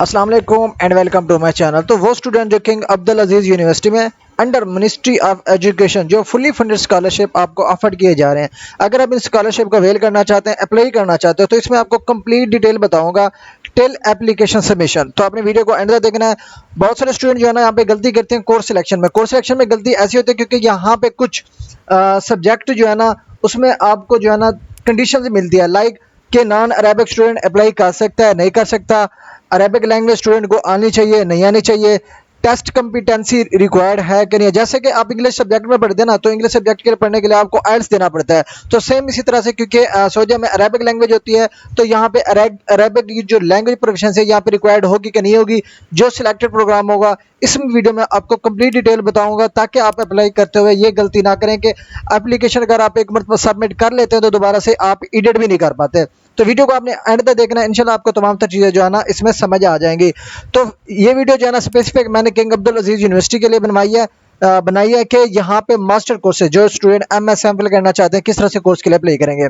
अस्सलाम वालेकुम and welcome to my channel. तो वो स्टूडेंट जो किंग अब्दुल अजीज़ यूनिवर्सिटी में अंडर मिनिस्ट्री ऑफ एजुकेशन जो फुली फंडेड स्कॉलरशिप आपको ऑफर किए जा रहे हैं, अगर आप इन स्कॉलरशिप का अवेल करना चाहते हैं, अप्लाई करना चाहते हो, तो इसमें आपको कंप्लीट डिटेल बताऊंगा टिल एप्लीकेशन सबमिशन। तो आपने वीडियो को एंड तक देखना है। बहुत सारे स्टूडेंट जो है ना यहाँ पे गलती करते हैं कोर्स सिलेक्शन में। कोर्स सिलेक्शन में गलती ऐसी होती है क्योंकि यहाँ पे कुछ सब्जेक्ट जो है ना उसमें आपको जो है ना कंडीशन मिलती है, लाइक कि नॉन अरेबिक स्टूडेंट अप्लाई कर सकता है, नहीं कर सकता, अरेबिक लैंग्वेज स्टूडेंट को आनी चाहिए, नहीं आनी चाहिए, टेस्ट कम्पिटेंसी रिक्वायर्ड है कि नहीं। जैसे कि आप इंग्लिश सब्जेक्ट में पढ़ते हैं ना, तो इंग्लिश सब्जेक्ट के लिए पढ़ने के लिए आपको आइल्स देना पड़ता है। तो सेम इसी तरह से क्योंकि सऊदीया में अरेबिक लैंग्वेज होती है, तो यहाँ पे अरेबिक की जो लैंग्वेज प्रोफिशिएंसी है यहाँ पे रिक्वायर्ड होगी कि नहीं होगी, जो सिलेक्टेड प्रोग्राम होगा इस वीडियो में आपको कंप्लीट डिटेल बताऊंगा, ताकि आप अप्लाई करते हुए ये गलती ना करें कि एप्लीकेशन अगर आप एक मरतबा सबमिट कर लेते हैं तो दोबारा से आप एडिट भी नहीं कर पाते। तो वीडियो को आपने एंड तक देखना है, इंशाल्लाह आपको तमाम तर चीज़ें जो है ना इसमें समझ आ जाएंगी। तो ये वीडियो जो है ना स्पेसिफिक मैंने किंग अब्दुल अजीज़ यूनिवर्सिटी के लिए बनाई है कि यहाँ पे मास्टर कोर्स है, जो स्टूडेंट MSc करना चाहते हैं किस तरह से कोर्स के लिए अप्लाई करेंगे।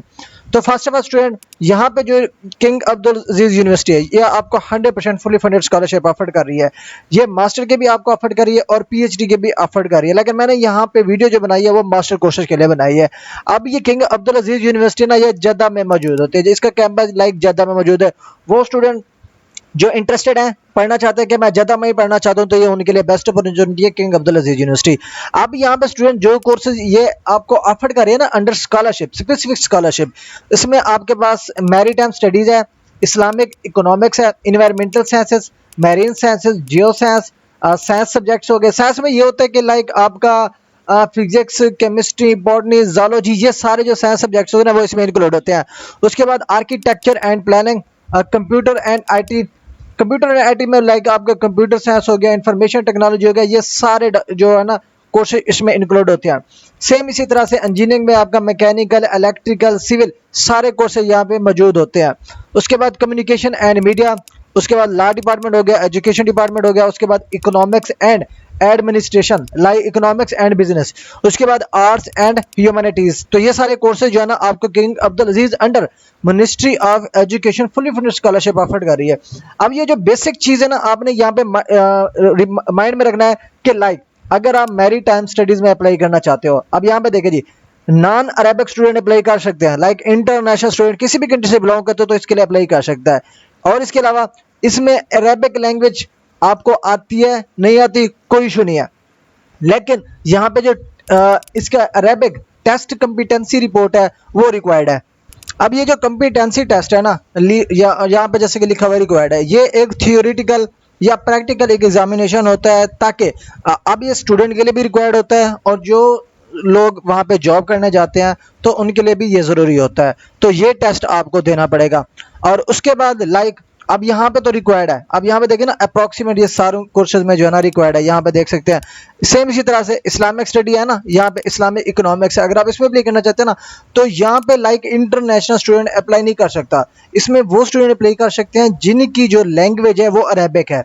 तो फर्स्ट ऑफ ऑल स्टूडेंट, यहाँ पे जो किंग अब्दुल अजीज़ यूनिवर्सिटी है ये आपको 100% फुली फंडेड स्कॉलरशिप ऑफर कर रही है। ये मास्टर के भी आपको ऑफर कर रही है और PhD के भी ऑफर कर रही है, लेकिन मैंने यहाँ पे वीडियो जो बनाई है वो मास्टर कोर्सेज के लिए बनाई है। अब ये किंग अब्दुल अजीज़ यूनिवर्सिटी ना ये जद्दा में मौजूद होती है, इसका कैंपस लाइक जद्दा में मौजूद है। वो स्टूडेंट जो इंटरेस्टेड हैं, पढ़ना चाहते हैं कि मैं जद्दा में ही पढ़ना चाहता हूं, तो ये उनके लिए बेस्ट अपॉर्चुनिटी है किंग अब्दुल अजीज़ यूनिवर्सिटी। अब यहाँ पे स्टूडेंट जो कोर्सेज ये आपको ऑफर कर रही है ना अंडर स्कॉलरशिप, स्पेसिफिक स्कॉलरशिप, इसमें आपके पास मैरीटाइम स्टडीज है, इस्लामिक इकोनॉमिक्स है, environmental sciences, marine sciences, geo science, science subjects हो गए। साइंस में ये होता है कि लाइक आपका फिजिक्स, केमिस्ट्री, बॉटनी, जोलॉजी, ये सारे जो साइंस सब्जेक्ट्स होते हैं वो इसमें इंक्लूड होते हैं। उसके बाद architecture and planning, computer and IT, computer and IT में लाइक आपका कंप्यूटर साइंस हो गया, इंफॉर्मेशन टेक्नोलॉजी हो गया, ये सारे जो है ना कोर्स इसमें इंक्लूड होते हैं। सेम इसी तरह से इंजीनियरिंग में आपका मैकेनिकल, इलेक्ट्रिकल, सिविल सारे कोर्स यहाँ पे मौजूद होते हैं। उसके बाद कम्युनिकेशन एंड मीडिया, उसके बाद लॉ डिपार्टमेंट हो गया, एजुकेशन डिपार्टमेंट हो गया, उसके बाद economics and administration, like economics and business, उसके बाद आर्ट्स एंड ह्यूमैनिटीज। तो ये सारे कोर्सेज जो है ना आपको king Abdul Aziz under ministry of education fully funded scholarship offer कर रही है। अब ये जो बेसिक चीज़ है ना आपने यहाँ पे माइंड में रखना है कि लाइक अगर आप मैरी टाइम स्टडीज में अप्लाई करना चाहते हो, अब यहाँ पे देखिए जी, नॉन अरेबिक स्टूडेंट अप्लाई कर सकते हैं, लाइक इंटरनेशनल स्टूडेंट किसी भी कंट्री से बिलोंग करते हो तो इसके लिए अप्लाई कर सकता है। और इसके अलावा इसमें अरेबिक लैंग्वेज आपको आती है नहीं आती कोई इशू नहीं है, लेकिन यहाँ पे जो इसका अरेबिक टेस्ट कम्पिटेंसी रिपोर्ट है वो रिक्वायर्ड है। अब ये जो कम्पिटेंसी टेस्ट है ना, यहाँ पे जैसे कि लिखा हुआ रिक्वायर्ड है, ये एक थियोरिटिकल या प्रैक्टिकल एक एग्जामिनेशन होता है, ताकि अब ये स्टूडेंट के लिए भी रिक्वायर्ड होता है और जो लोग वहाँ पे जॉब करने जाते हैं तो उनके लिए भी ये ज़रूरी होता है। तो ये टेस्ट आपको देना पड़ेगा। और उसके बाद लाइक अब यहाँ पे तो रिक्वायर्ड है, अब यहाँ पे देखिए ना अप्रॉक्सीमेट ये सारे कोर्सेज में जो है ना रिक्वायर्ड है, यहाँ पे देख सकते हैं। सेम इसी तरह से इस्लामिक स्टडी है ना, यहाँ पे इस्लामिक इकोनॉमिक्स है, अगर आप इसमें अप्लाई करना चाहते हैं ना तो यहाँ पे लाइक इंटरनेशनल स्टूडेंट अप्लाई नहीं कर सकता, इसमें वो स्टूडेंट अप्लाई कर सकते हैं जिनकी जो लैंग्वेज है वो अरेबिक है,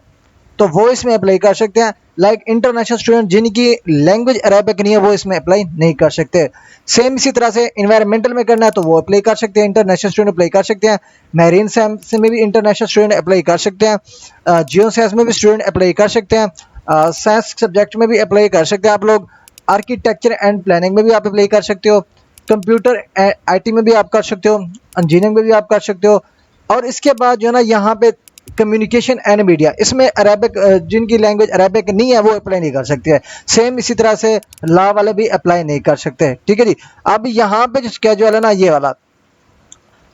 तो वो इसमें अप्लाई कर सकते हैं। लाइक इंटरनेशनल स्टूडेंट जिनकी लैंग्वेज अरेबिक नहीं है वो इसमें अप्लाई नहीं कर सकते। सेम इसी तरह से इन्वायरमेंटल में करना है तो वो अप्लाई कर सकते हैं, इंटरनेशनल स्टूडेंट अप्लाई कर सकते हैं। मैरीन साइंस में भी इंटरनेशनल स्टूडेंट अप्लाई कर सकते हैं, जियो साइंस में भी स्टूडेंट अप्लाई कर सकते हैं, साइंस सब्जेक्ट में भी अप्लाई कर सकते हैं आप लोग, आर्किटेक्चर एंड प्लानिंग में भी आप अप्लाई कर सकते हो, कंप्यूटर IT में भी आप कर सकते हो, इंजीनियरिंग में भी आप कर सकते हो। और इसके बाद जो है ना यहाँ पे कम्युनिकेशन एंड मीडिया, इसमें अरेबिक जिनकी लैंग्वेज अरेबिक नहीं है वो अप्लाई नहीं कर सकते हैं। सेम इसी तरह से लॉ वाले भी अप्लाई नहीं कर सकते, ठीक है जी। अब यहाँ पे जो स्केड्यूल है ना ये वाला,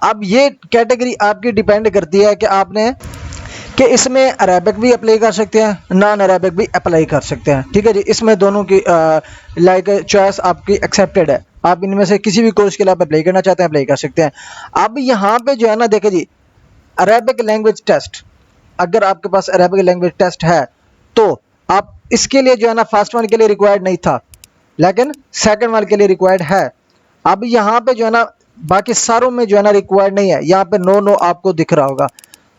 अब ये कैटेगरी आपकी डिपेंड करती है कि आपने कि इसमें अरेबिक भी अप्लाई कर सकते हैं, नॉन अरेबिक भी अप्लाई कर सकते हैं, ठीक है जी। इसमें दोनों की लाइक चॉइस आपकी एक्सेप्टेड है, आप इनमें से किसी भी कोर्स के लिए आप अप्लाई करना चाहते हैं अप्लाई कर सकते हैं। अब यहाँ पे जो है ना देखिए जी, अरेबिक लैंग्वेज टेस्ट, अगर आपके पास अरेबिक लैंग्वेज टेस्ट है तो आप इसके लिए जो है ना फर्स्ट वन के लिए रिक्वायर्ड नहीं था, लेकिन सेकंड वन के लिए रिक्वायर्ड है। अब यहाँ पे जो है ना बाकी सारों में जो है ना रिक्वायर्ड नहीं है, यहाँ पे नो नो आपको दिख रहा होगा।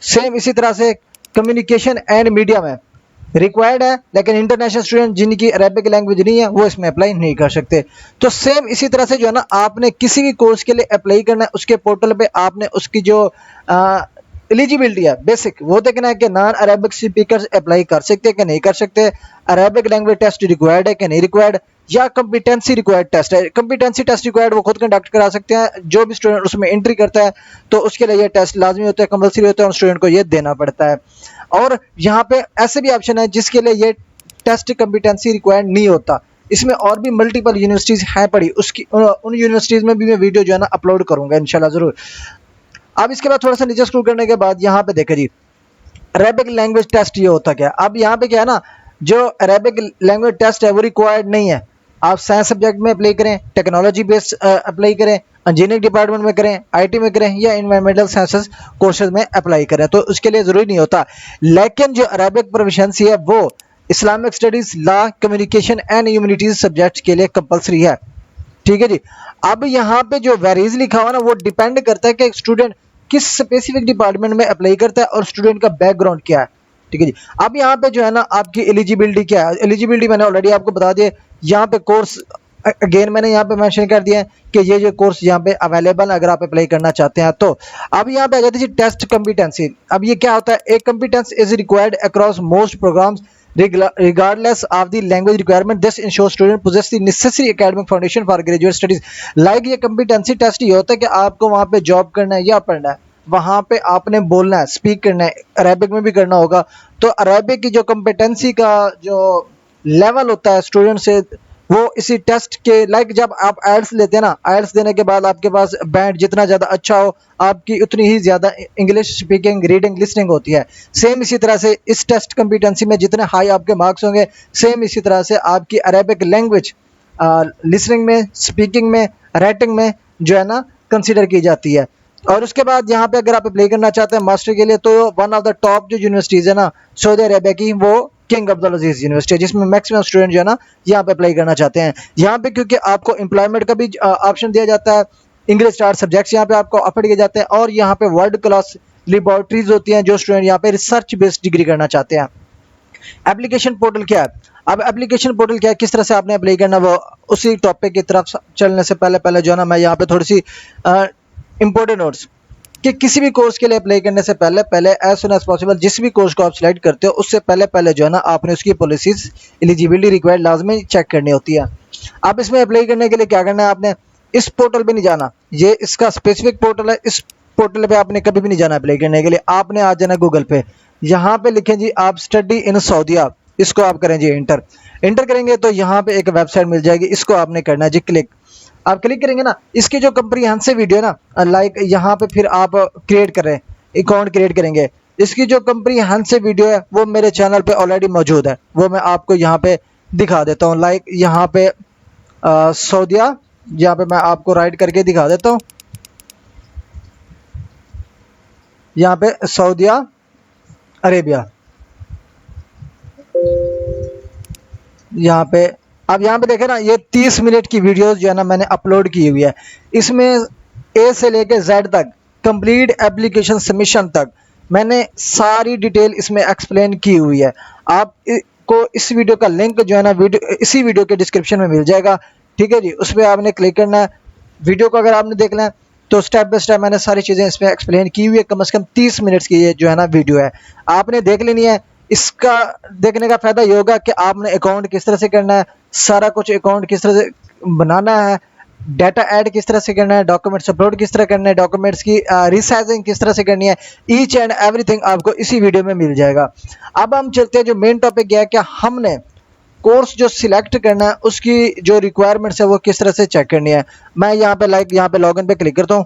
सेम इसी तरह से कम्युनिकेशन एंड मीडिया में रिक्वायर्ड है, लेकिन इंटरनेशनल स्टूडेंट जिनकी अरेबिक लैंग्वेज नहीं है वो इसमें अप्लाई नहीं कर सकते। तो सेम इसी तरह से जो है ना आपने किसी भी कोर्स के लिए अप्लाई करना है, उसके पोर्टल पे आपने उसकी जो एलिजिबिलिटी है बेसिक, वो देखना है कि नॉन अरेबिक स्पीकर अप्लाई कर सकते हैं कि नहीं कर सकते, अरेबिक लैंग्वेज टेस्ट रिक्वायर्ड है कि नहीं रिक्वायर्ड, या कॉम्पिटेंसी रिक्वायर्ड टेस्ट है। कॉम्पिटेंसी टेस्ट रिक्वायर्ड वो खुद कंडक्ट करा सकते हैं, जो भी स्टूडेंट उसमें एंट्री करता है तो उसके लिए ये टेस्ट लाजमी होता है, कंपलसरी होता है, और स्टूडेंट को ये देना पड़ता है। और यहाँ पे ऐसे भी ऑप्शन है जिसके लिए ये टेस्ट कॉम्पिटेंसी रिक्वायर्ड नहीं होता। इसमें और भी मल्टीपल यूनिवर्सिटीज़ हैं पड़ी, उसकी उन यूनिवर्सिटीज़ में भी मैं वीडियो जो है ना अपलोड करूँगा इंशाल्लाह ज़रूर। अब इसके बाद थोड़ा सा नीचे स्क्रॉल करने के बाद यहाँ पे देखें जी, अरेबिक लैंग्वेज टेस्ट ये होता क्या है। अब यहाँ पे क्या है ना, जो अरेबिक लैंग्वेज टेस्ट है वो रिक्वायर्ड नहीं है। आप साइंस सब्जेक्ट में अप्लाई करें, टेक्नोलॉजी बेस्ड अप्लाई करें, इंजीनियरिंग डिपार्टमेंट में करें, आईटी में करें, या इन्वायरमेंटल साइंसेस कोर्सेज में अप्लाई करें, तो उसके लिए ज़रूरी नहीं होता। लेकिन जो अरेबिक प्रोफिशिएंसी है वो Islamic studies, law, communication and humanities subject के लिए कंपलसरी है। ठीक है जी। अब यहाँ पे जो वेरीज लिखा हुआ ना वो डिपेंड करता है कि स्टूडेंट किस स्पेसिफिक डिपार्टमेंट में अप्लाई करता है और स्टूडेंट का बैकग्राउंड क्या है। ठीक है जी। अब यहाँ पे जो है ना आपकी एलिजिबिलिटी क्या है, एलिजिबिलिटी मैंने ऑलरेडी आपको बता दिया। यहाँ पे कोर्स अगेन मैंने यहाँ पे मेंशन कर दिया है कि ये जो कोर्स यहाँ पे अवेलेबल है अगर आप अप्लाई करना चाहते हैं तो। अब यहाँ पे आ जाती है टेस्ट कॉम्पिटेंसी। अब ये क्या होता है, एक competence is required across most programmes regardless of the language requirement. This ensures student possess the necessary academic foundation for graduate studies. Like ये competency test ये होता है कि आपको वहाँ पे जॉब करना है या पढ़ना है, वहाँ पे आपने बोलना है, स्पीक करना है, अरेबिक में भी करना होगा। तो अरेबिक की जो कॉम्पिटेंसी का जो लेवल होता है स्टूडेंट से, वो इसी टेस्ट के लाइक जब आप आइल्स लेते हैं ना, आइल्स देने के बाद आपके पास बैंड जितना ज़्यादा अच्छा हो आपकी उतनी ही ज़्यादा इंग्लिश स्पीकिंग, रीडिंग, लिसनिंग होती है। सेम इसी तरह से इस टेस्ट कॉम्पिटेंसी में जितने हाई आपके मार्क्स होंगे, सेम इसी तरह से आपकी अरेबिक लैंग्वेज लिसनिंग में, स्पीकिंग में, राइटिंग में जो है ना कंसिडर की जाती है। और उसके बाद यहाँ पे अगर आप अप्लाई करना चाहते हैं मास्टर के लिए तो वन ऑफ द टॉप जो यूनिवर्सिटीज़ है ना सऊदी अरेबिया की, वो किंग अब्दुल अजीज यूनिवर्सिटी है, जिसमें मैक्सिमम स्टूडेंट जो है ना यहाँ पे अप्लाई करना चाहते हैं। यहाँ पे क्योंकि आपको एम्प्लॉयमेंट का भी ऑप्शन दिया जाता है, इंग्लिश स्टार सब्जेक्ट्स यहाँ पे आपको ऑफर किए जाते हैं, और यहाँ पे वर्ल्ड क्लास लेबोरेटरीज होती हैं जो स्टूडेंट यहाँ पे रिसर्च बेस्ड डिग्री करना चाहते हैं। एप्लीकेशन पोर्टल क्या है, अब एप्लीकेशन पोर्टल क्या है, किस तरह से आपने अप्लाई करना, वो उसी टॉपिक की तरफ चलने से पहले जो है ना मैं यहाँ पे थोड़ी सी इंपॉर्टेंट नोट्स कि किसी भी कोर्स के लिए अप्लाई करने से पहले एज सुन एज पॉसिबल जिस भी कोर्स को आप सिलेक्ट करते हो उससे पहले जो है ना आपने उसकी पॉलिसीज, एलिजिबिलिटी रिक्वायर्ड लाजमी चेक करनी होती है। आप इसमें अप्लाई करने के लिए क्या करना है, आपने इस पोर्टल पे नहीं जाना, ये इसका स्पेसिफिक पोर्टल है, इस पोर्टल पे आपने कभी भी नहीं जाना अप्लाई करने के लिए। आपने आ जाना गूगल पे, यहाँ पे लिखें जी आप स्टडी इन सऊदीया, इसको आप करें जी इंटर करेंगे तो यहाँ पे एक वेबसाइट मिल जाएगी, इसको आपने करना है जी क्लिक। आप क्लिक करेंगे ना, इसकी जो कंप्रीहेंसिव वीडियो है ना लाइक यहाँ पे फिर आप क्रिएट कर रहे हैं, अकाउंट क्रिएट करेंगे, इसकी जो कंप्रीहेंसिव वीडियो है वो मेरे चैनल पे ऑलरेडी मौजूद है, वो मैं आपको यहाँ पे दिखा देता हूँ। लाइक यहाँ पे सऊदीया, यहाँ पे मैं आपको राइट करके दिखा देता हूँ, यहाँ पे सऊदीया अरेबिया, यहाँ पे अब यहाँ पे देखें ना ये 30 मिनट की वीडियोस जो है ना मैंने अपलोड की हुई है। इसमें ए से लेके जेड तक कंप्लीट एप्लीकेशन सबमिशन तक मैंने सारी डिटेल इसमें एक्सप्लेन की हुई है। आपको इस वीडियो का लिंक जो है ना इसी वीडियो के डिस्क्रिप्शन में मिल जाएगा। ठीक है जी, उस पर आपने क्लिक करना है। वीडियो को अगर आपने देखना है तो स्टेप बाय स्टेप मैंने सारी चीज़ें इसमें एक्सप्लेन की हुई है। कम से कम 30 मिनट्स की ये जो है ना वीडियो है, आपने देख लेनी है। इसका देखने का फ़ायदा ये होगा कि आपने अकाउंट किस तरह से करना है, सारा कुछ अकाउंट किस तरह से बनाना है, डाटा ऐड किस तरह से करना है, डॉक्यूमेंट्स अपलोड किस तरह करना है, डॉक्यूमेंट्स की रिसाइजिंग किस तरह से करनी है, ईच एंड एवरीथिंग आपको इसी वीडियो में मिल जाएगा। अब हम चलते हैं, जो मेन टॉपिक यह है कि हमने कोर्स जो सिलेक्ट करना है उसकी जो रिक्वायरमेंट्स है वो किस तरह से चेक करनी है। मैं यहाँ पे यहाँ पे लॉगिन पे क्लिक करता हूँ।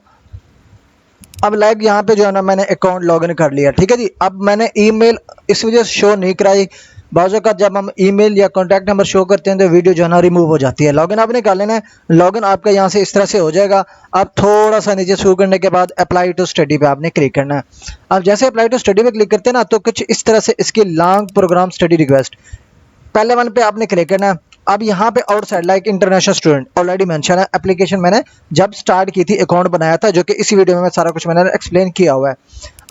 अब यहाँ पे जो है ना मैंने अकाउंट लॉगिन कर लिया। ठीक है जी, अब मैंने ईमेल इस वजह से शो नहीं कराई, बाज़ों का जब हम ईमेल या कॉन्टैक्ट नंबर शो करते हैं तो वीडियो जो है ना रिमूव हो जाती है। लॉगिन आपने कर लेना है। लॉगिन आपका यहाँ से इस तरह से हो जाएगा। आप थोड़ा सा नीचे शुरू करने के बाद अप्लाई टू स्टडी पे आपने क्लिक करना है। अब जैसे अप्लाई टू स्टडी पे क्लिक करते हैं ना तो कुछ इस तरह से इसकी लॉन्ग प्रोग्राम स्टडी रिक्वेस्ट, पहले वन पे आपने क्लिक करना है। अब यहाँ पे outside like international student already mention है, एप्लीकेशन मैंने जब स्टार्ट की थी अकाउंट बनाया था, जो कि इसी वीडियो में मैं सारा कुछ मैंने एक्सप्लेन किया हुआ है।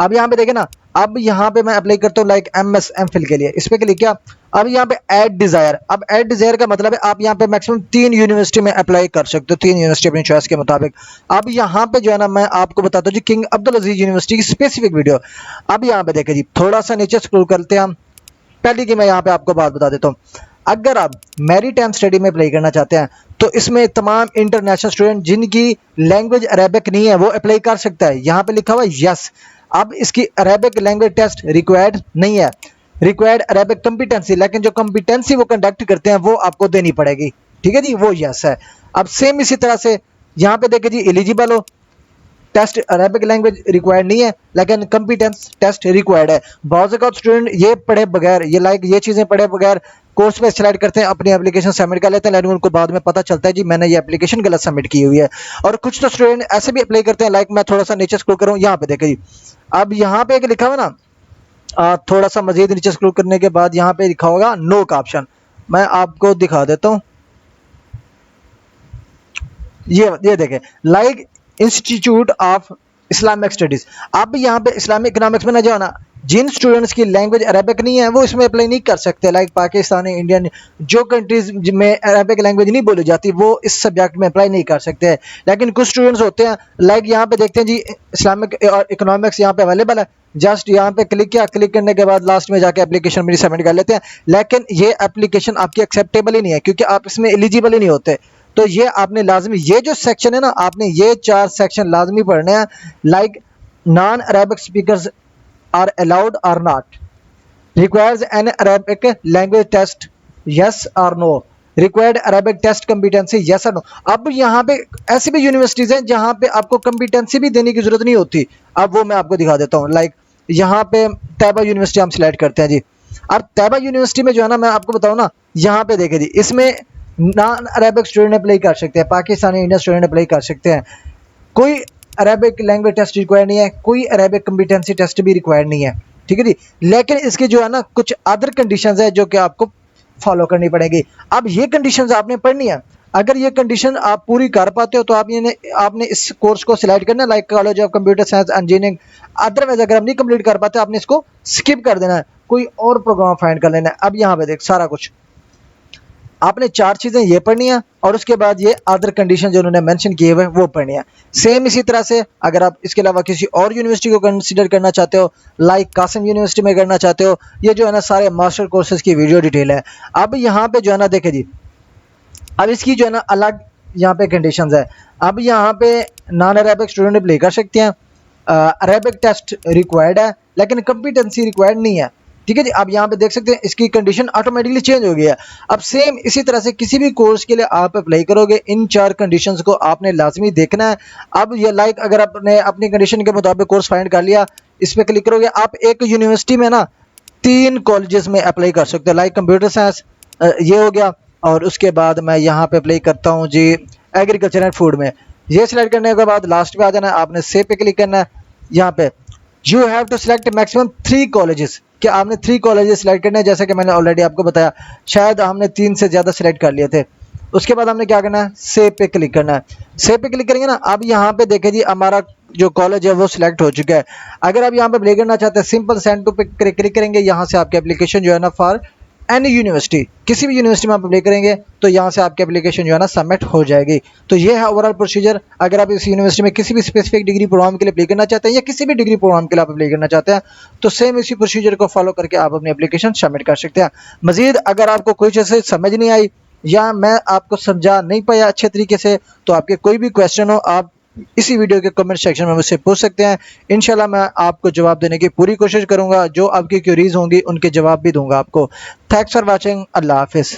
अब यहाँ पे देखे ना, अब यहाँ पे मैं अप्लाई करता हूँ लाइक MS MPhil के लिए, इस पे क्लिक किया। अब यहाँ पे ऐड डिजायर, अब ऐड डिजायर का मतलब है आप यहाँ पे मैक्सिमम 3 यूनिवर्सिटी में अप्लाई कर सकते हो, 3 यूनिवर्सिटी अपनी चॉइस के मुताबिक। अब यहाँ पे जो है ना मैं आपको बताता हूँ जी किंग अब्दुल अजीज यूनिवर्सिटी की स्पेसिफिक वीडियो। अब यहाँ पे देखे जी, थोड़ा सा नीचे स्क्रॉल करते हैं हम। पहले की मैं यहाँ पे आपको बात बता देता हूँ, अगर आप मैरीटाइम स्टडी में अप्लाई करना चाहते हैं तो इसमें तमाम इंटरनेशनल स्टूडेंट जिनकी लैंग्वेज अरेबिक नहीं है वो अप्लाई कर सकता है। यहाँ पे लिखा हुआ है यस। अब इसकी अरेबिक लैंग्वेज टेस्ट रिक्वायर्ड नहीं है, रिक्वायर्ड अरेबिक कॉम्पिटेंसी, लेकिन जो कॉम्पिटेंसी वो कंडक्ट करते हैं वो आपको देनी पड़ेगी, ठीक है जी, वो यस है। अब सेम इसी तरह से यहाँ पे देखिए जी, एलिजिबल हो, टेस्ट अरेबिक लैंग्वेज रिक्वायर्ड नहीं है लेकिन कंपिटेंस टेस्ट रिक्वायर्ड है। बहुत से स्टूडेंट ये पढ़े बगैर, ये चीजें पढ़े बगैर कोर्स में सिलेक्ट करते हैं, अपनी एप्लीकेशन सबमिट कर लेते हैं, लेकिन उनको बाद में पता चलता है जी मैंने ये एप्लीकेशन गलत सबमिट की हुई है। और कुछ तो स्टूडेंट ऐसे भी अप्लाई करते हैं, लाइक मैं थोड़ा सा नीचे स्क्रॉल करूँ, यहाँ पे देखिए जी, अब यहाँ पे एक लिखा हुआ ना, थोड़ा सा मजीद नीचे स्क्रॉल करने के बाद यहाँ पे लिखा होगा नो का ऑप्शन, मैं आपको दिखा देता हूँ। ये देखें, like institute of Islamic studies. अब यहाँ पे इस्लामिक इकोनॉमिक्स में ना जो है ना, जिन स्टूडेंट्स की लैंग्वेज अरेबिक नहीं है वो इसमें अप्लाई नहीं कर सकते, लाइक पाकिस्तानी, इंडियन, जो कंट्रीज में अरेबिक लैंग्वेज नहीं बोली जाती वो इस सब्जेक्ट में अप्लाई नहीं कर सकते हैं। लेकिन कुछ स्टूडेंट्स होते हैं, लाइक यहाँ पे देखते हैं जी इस्लामिक और इकोनॉमिक्स यहाँ पे अवेलेबल है, जस्ट यहाँ पे क्लिक किया, क्लिक करने के बाद लास्ट में जाके एप्लीकेशन मेरी सबमिट कर लेते हैं, लेकिन ये एप्लीकेशन आपकी एक्सेप्टेबल ही नहीं है क्योंकि आप इसमें एलिजिबल ही नहीं होते। तो ये आपने लाजमी, ये जो सेक्शन है ना, आपने ये 4 सेक्शन लाजमी पढ़ने हैं, like non Arabic speakers are allowed और not, requires an Arabic language test yes और no, required Arabic test competency yes और नो। अब यहाँ पे ऐसी भी यूनिवर्सिटीज हैं जहाँ पे आपको कॉम्पिटेंसी भी देने की जरूरत नहीं होती, अब वो मैं आपको दिखा देता हूँ। लाइक यहाँ पे तैयबा यूनिवर्सिटी हम सिलेक्ट करते हैं जी। अब तैयबा यूनिवर्सिटी में जो है ना, मैं आपको बताऊँ ना, यहाँ पे देखे जी, इसमें नॉन अरेबिक स्टूडेंट अप्लाई कर सकते हैं, पाकिस्तानी, इंडियन स्टूडेंट अप्लाई कर सकते हैं, कोई अरेबिक लैंग्वेज टेस्ट रिक्वायर्ड नहीं है, कोई अरेबिक कॉम्पिटेंसी टेस्ट भी रिक्वायर्ड नहीं है, ठीक है जी। लेकिन इसके जो है ना कुछ अदर कंडीशंस है जो कि आपको फॉलो करनी पड़ेगी। अब ये कंडीशंस आपने पढ़नी है, अगर ये कंडीशन आप पूरी कर पाते हो तो आपने इस कोर्स को सिलेक्ट करना है, like college of computer science engineering. Otherwise अगर आप नहीं कंप्लीट कर पाते आपने इसको स्किप कर देना है, कोई और प्रोग्राम फाइंड कर लेना है। अब यहाँ पे देख, सारा कुछ आपने 4 चीजें ये पढ़नी है और उसके बाद ये अदर कंडीशन जो उन्होंने मेंशन किए हुए वो पढ़नी है। सेम इसी तरह से अगर आप इसके अलावा किसी और यूनिवर्सिटी को कंसीडर करना चाहते हो, लाइक कासिम यूनिवर्सिटी में करना चाहते हो, ये जो है ना सारे मास्टर कोर्सेज की वीडियो डिटेल है। अब यहाँ पे जो है ना देखे जी, अब इसकी जो है ना अलग यहाँ पे कंडीशंस है। अब यहाँ पे नॉन अरेबिक स्टूडेंट अप्लाई कर सकते हैं, अरेबिक टेस्ट रिक्वायर्ड है लेकिन कंपिटेंसी रिक्वायर्ड नहीं है, ठीक है जी। आप यहाँ पे देख सकते हैं इसकी कंडीशन ऑटोमेटिकली चेंज हो गई है। अब सेम इसी तरह से किसी भी कोर्स के लिए आप अप्लाई करोगे, इन 4 कंडीशंस को आपने लाजमी देखना है। अब ये लाइक अगर आपने अपनी कंडीशन के मुताबिक कोर्स फाइंड कर लिया, इस पर क्लिक करोगे, आप एक यूनिवर्सिटी में ना 3 कॉलेजेस में अप्लाई कर सकते हो, लाइक कंप्यूटर साइंस ये हो गया, और उसके बाद मैं यहाँ पे अप्लाई करता हूँ जी एग्रीकल्चर एंड फूड में। ये सिलेक्ट करने के बाद लास्ट पे आ जाना है, आपने सेव पे क्लिक करना है। यहाँ पे you have to select maximum 3 colleges, कि आपने 3 कॉलेजेस सिलेक्ट करने हैं, जैसे कि मैंने ऑलरेडी आपको बताया, शायद हमने 3 से ज़्यादा सिलेक्ट कर लिए थे। उसके बाद हमने क्या करना है, सेव पे क्लिक करना है। सेव पे क्लिक करेंगे ना, अब यहाँ पे देखें जी हमारा जो कॉलेज है वो सिलेक्ट हो चुका है। अगर आप यहाँ पे अप्लाई करना चाहते हैं, सिंपल सेंड टू पे क्लिक करेंगे, यहाँ से आपकी एप्लीकेशन जो है ना फॉर एनी यूनिवर्सिटी, किसी भी यूनिवर्सिटी में आप अप्लाई करेंगे तो यहाँ से आपकी एप्लीकेशन जो है ना सबमिट हो जाएगी। तो ये है ओवरऑल प्रोसीजर। अगर आप इस यूनिवर्सिटी में किसी भी स्पेसिफिक डिग्री प्रोग्राम के लिए अप्लाई करना चाहते हैं या किसी भी डिग्री प्रोग्राम के लिए आप अप्लाई करना चाहते हैं तो सेम इसी प्रोसीजर को फॉलो करके आप अपनी एप्लीकेशन सबमिट कर सकते हैं। मजीद अगर आपको कोई चीज़ समझ नहीं आई या मैं आपको समझा नहीं पाया अच्छे तरीके से, तो आपके कोई भी क्वेश्चन हो आप इसी वीडियो के कमेंट सेक्शन में मुझसे पूछ सकते हैं। इंशाल्लाह मैं आपको जवाब देने की पूरी कोशिश करूंगा, जो आपकी क्वेरीज होंगी उनके जवाब भी दूंगा आपको। थैंक्स फॉर वाचिंग, अल्लाह हाफिज़।